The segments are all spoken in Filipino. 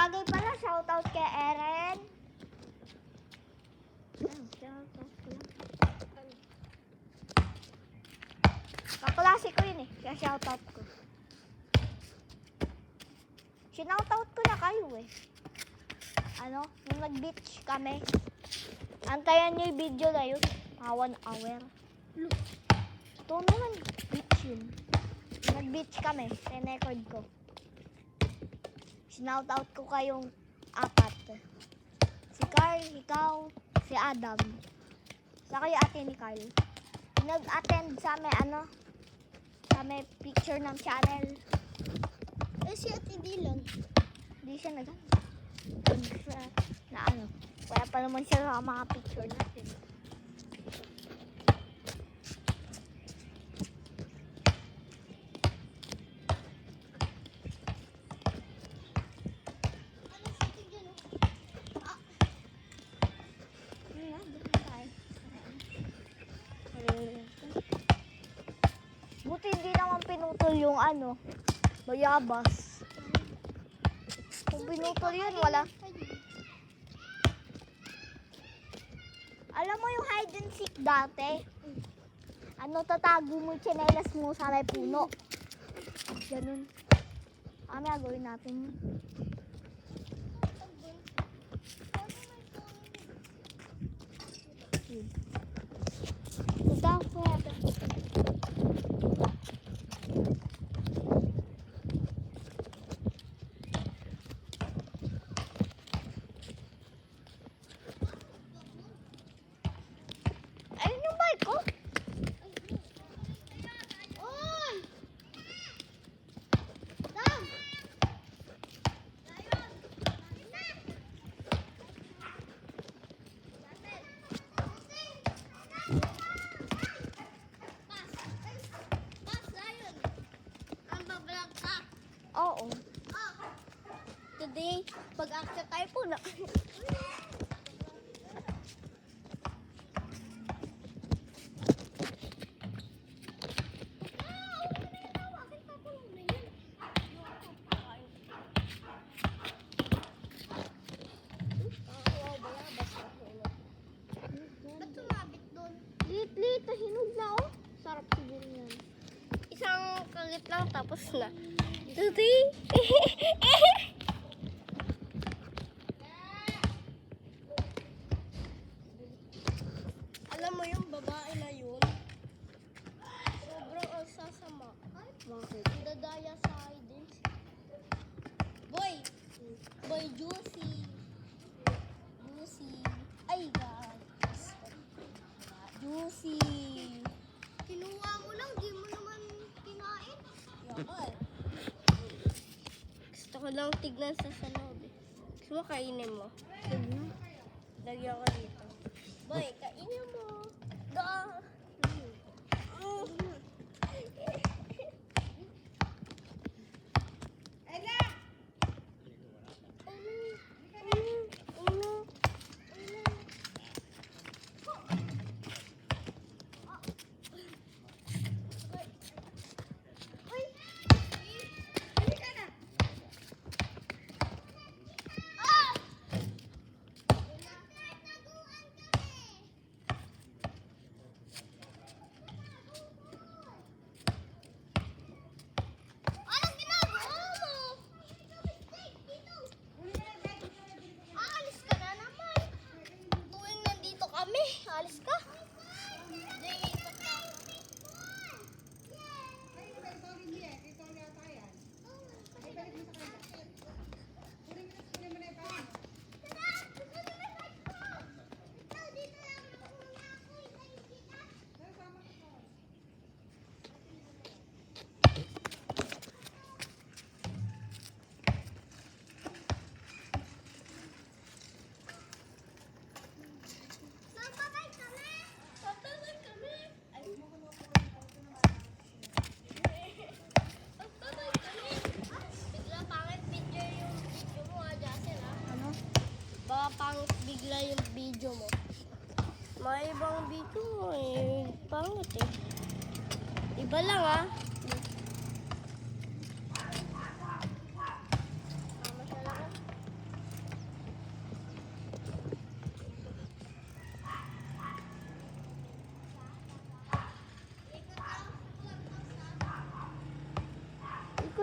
bagay pala, shoutout kay Eren. Shoutout ko lang. Kaklase ko yun eh, kaya shoutout ko. Sinoutout ko na kayo eh. Ano, nung nag-beach kami. Antayan nyo yung video na yun. 1 hour. Ito naman, beach yun. Nag-beach kami, record ko. Sinoutout ko kayong 4. Si Carl, ikaw, si Adam. Saka yung ate ni Carl. Nag-attend sa may sa may picture ng channel. Si Ate Dylan. Hindi siya na kaya pa naman siya sa mga picture natin. Buti hindi naman pinutol yung bayabas. Kung pinutol yun, wala. Alam mo yung hide and seek dati? Tatago mo yung tsinelas mo sa may puno. Ganun. Gagawin natin yun. Ito ako natin. Ayun yung bike ko. Oy! Dam! Oo. Today, pag-action tayo po na. Ba't sumabit doon? Lit-lit, hinog na oh. Sarap siguro yan. Isang kalit lang tapos na. Today, alam mo yung babae na yun? Sobrang ang sasama. Bakit? Dadaya sa akin. Boy! Boy, juicy. Juicy. Ay, guys. Juicy. Kinuha mo lang, di mo naman kinain. Yaman. Gusto ko lang tignan sa loob. Gusto mo kainin mo? Lagyan ko dito. Boy, kainin mo. Da. Alis ka? Pangit bigla yung video mo. May ibang video mo eh. Pangit eh. Iba lang ah. Tama siya lang.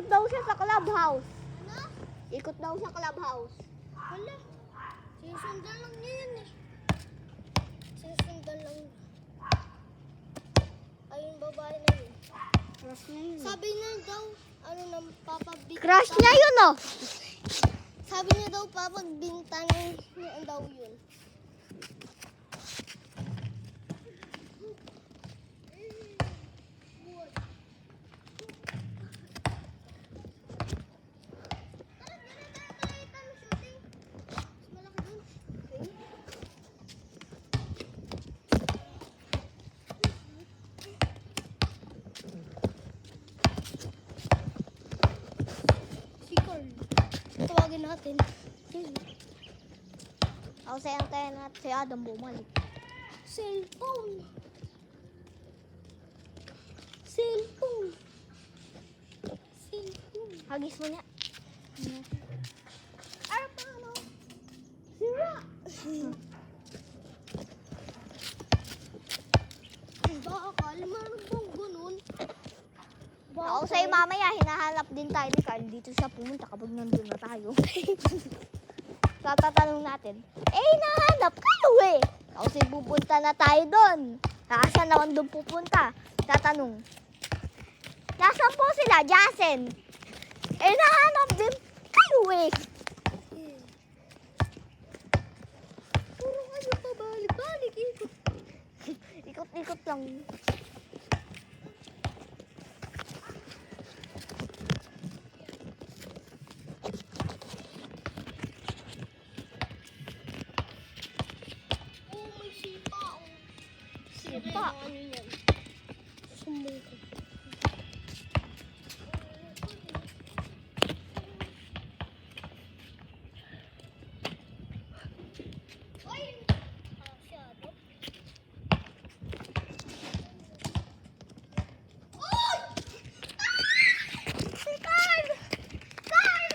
Ikot daw siya sa clubhouse. Ano? Ikot daw sa clubhouse. Wala. Sinusundan lang niya yan eh. Sinusundan lang niya. Ayun, babae na yun. Crush niya yun. Sabi niya daw, ano nang papabinta. Crush niya yun, oh. Sabi niya daw, papagbinta niya daw yun. Si Carl. Tawagin natin. Ako sa tayo na si Adam bumalik. Cellphone. Cellphone. Cellphone. Hagis mo niya. Ano pa ano? Sira. Baka akala mo ano bang ganun? Ako sa'yo mamaya, hinahanap din tayo ni Carl. Dito siya pumunta kapag nandun na tayo. Tatatanong natin, hinahanap kayo eh. Ako sa'yo pupunta na tayo doon. Saan naman doon pupunta? Tatanong. Nasaan po sila, Jasen? Hinahanap din kayo eh. Puro kayo pabalik-balik. Ikot. Ikot-ikot lang. Oh, may sipa. Oh. Sipa? Ano yan? Sumungkot. Ay! Masyado. Ay! Si Carl! Carl!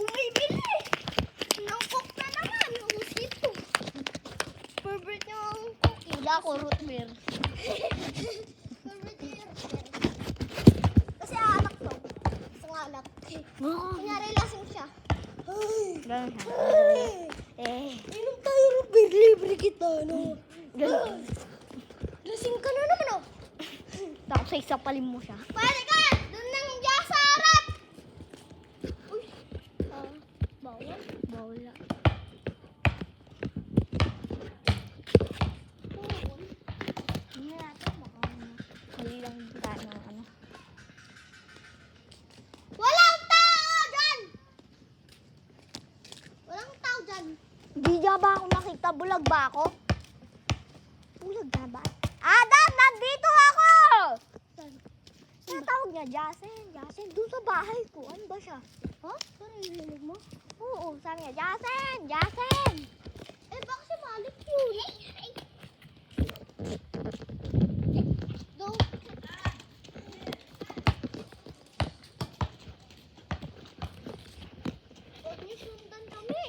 Bumibili! Nangkok na naman. Usito. Favorite niyo ang cookie. Wala ko root beer. Favorite niyo yung kasi anak to. Isang anak. Kunyari lasing siya. Ganun siya. Inom tayo root beer. Libre kita. No? Ganun. Lasing ka na naman oh. Tapos ay sapalin mo siya. Pwede ka! Doon nang diya sa harap! Uy! Bawal? Bawala. Hindi natin hindi lang tayo ng ano. Walang tao dyan! Walang tao dyan. Hindi niya ba ako nakita? Bulag ba ako? Bulag na ba? Adam! Nandito ako! Ano tawag niya? Jasen. Jasen. Doon sa bahay ko. Ano ba siya? Ha? Parang nilinig mo? Oo. Sabi niya, Jasen! Jasen! Eh, baka si Malik yun. Daw. Huwag niyo sundan kami.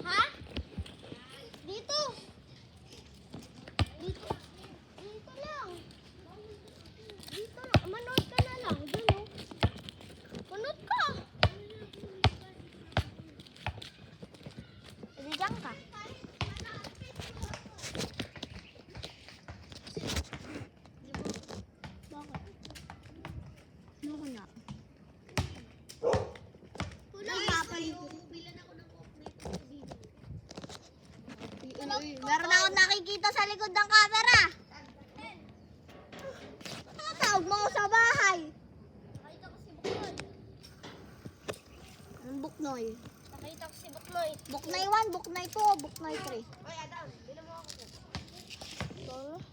Ha? Dito. Dito. Dito lang. Dito lang. Manood ka na lang. Doon oh. Manood ka. Hindi dyan ka. Bakit? Ano ko na? Wala yung bilan ako ng Meron ako nakikita sa likod ng camera. Ano tawag mo ako sa bahay? Nakita ko si Buknoy. Anong buknoy? Nakita ko si Buknoy. Buknoy 1, Buknoy 2, Buknoy 3. Oy, Adam, bilan mo ako.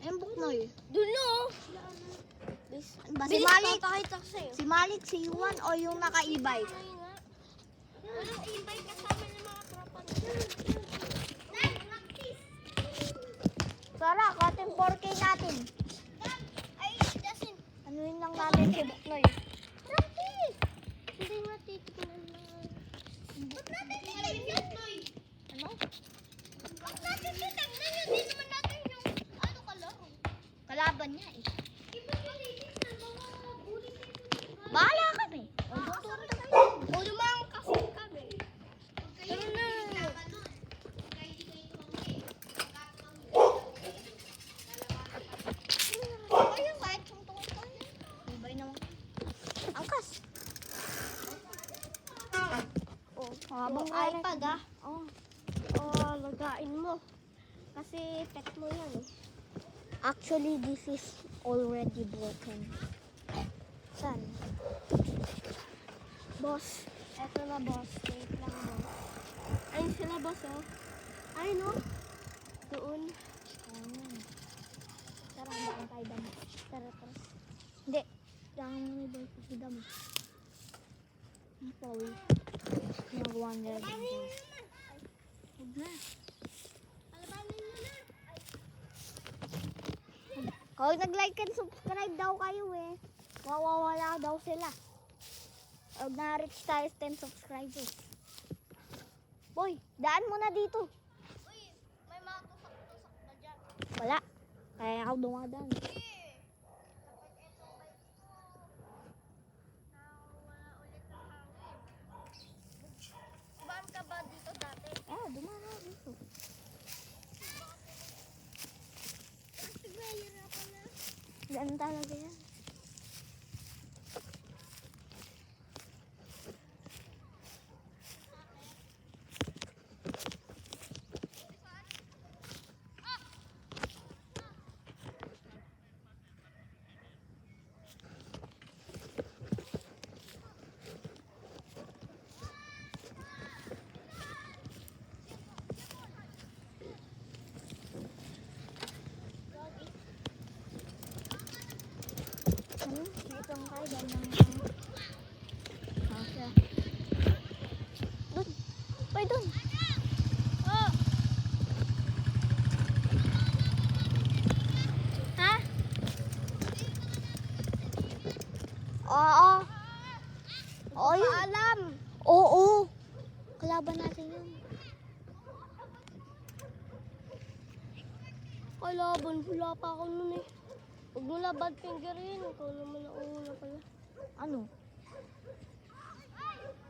Ayun, Buknoy. Doon no. Ba si Malik? Papakita ko sa'yo. Si Malik, si Juan o yung naka-e-bike? Walang e-bike kasama ng mga tropa niya. Nan, practice. Tara, kating 4K natin. Dan, ay, Jasin. Ano yun lang natin si Buknoy? Practice. Hindi nga titignan na. Ba't natin titignan, Noy? Ano? Ba't natin titignan yun? Di naman natin yung ano kalaro. Kalaban niya eh. Iba Habang Yung iPad, ah. Oh. Lagain mo. Kasi pet mo yan eh. Actually, this is already broken. Saan? Boss. Eto na boss. Wait lang boss. Ayun sila boss oh. Ay no. Doon. Ayun. Tara, daan tayo damo. Tara. Hindi. Daan mo na boy. Kasi damo. Ang pawi. Nag-100. Huwag na. Kung nag-like and subscribe daw kayo eh. Mawawala daw sila. Huwag na-reach tayo sa 10 subscribers. Boy, daan mo na dito. Uy, may mga tusak-tusak na dyan. Wala. Kaya ako dumadaan. Wala ulit ang hangin. Saan ka ba dito dati? Dumadaan dito. Kasi mahirapan na. Daan talaga yan. Ito ang kaya ng... Okay. Doon. Uy, doon. Oh! Ha? Oo. Oo, yun. Alam! Oo. Kalaban natin yun. Kalaban, wala pa ako nun eh. Huwag mo labad finger yun. Ikaw naman nauna pala. Ano?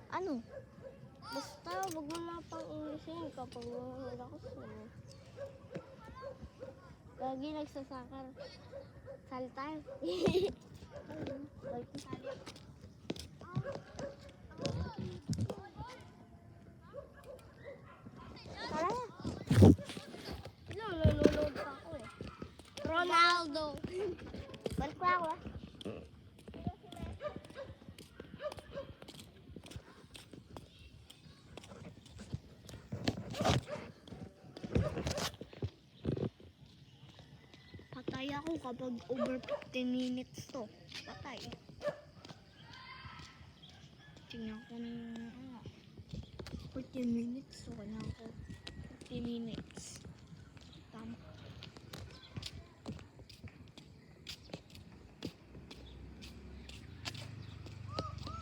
Ano? Basta, huwag mo na pang inisin kapag wala ko sa'yo. Lagi nagsasakar. Sali tayo. Balik na sali ako. Tara na. Nanonood pa ako eh. Ronaldo! Balik pa ako ah. Patay ako kapag over 15 minutes to. Patay. Tingnan ko ng 14 minutes. So, na ako. 50 minutes. Tama.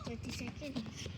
30 seconds.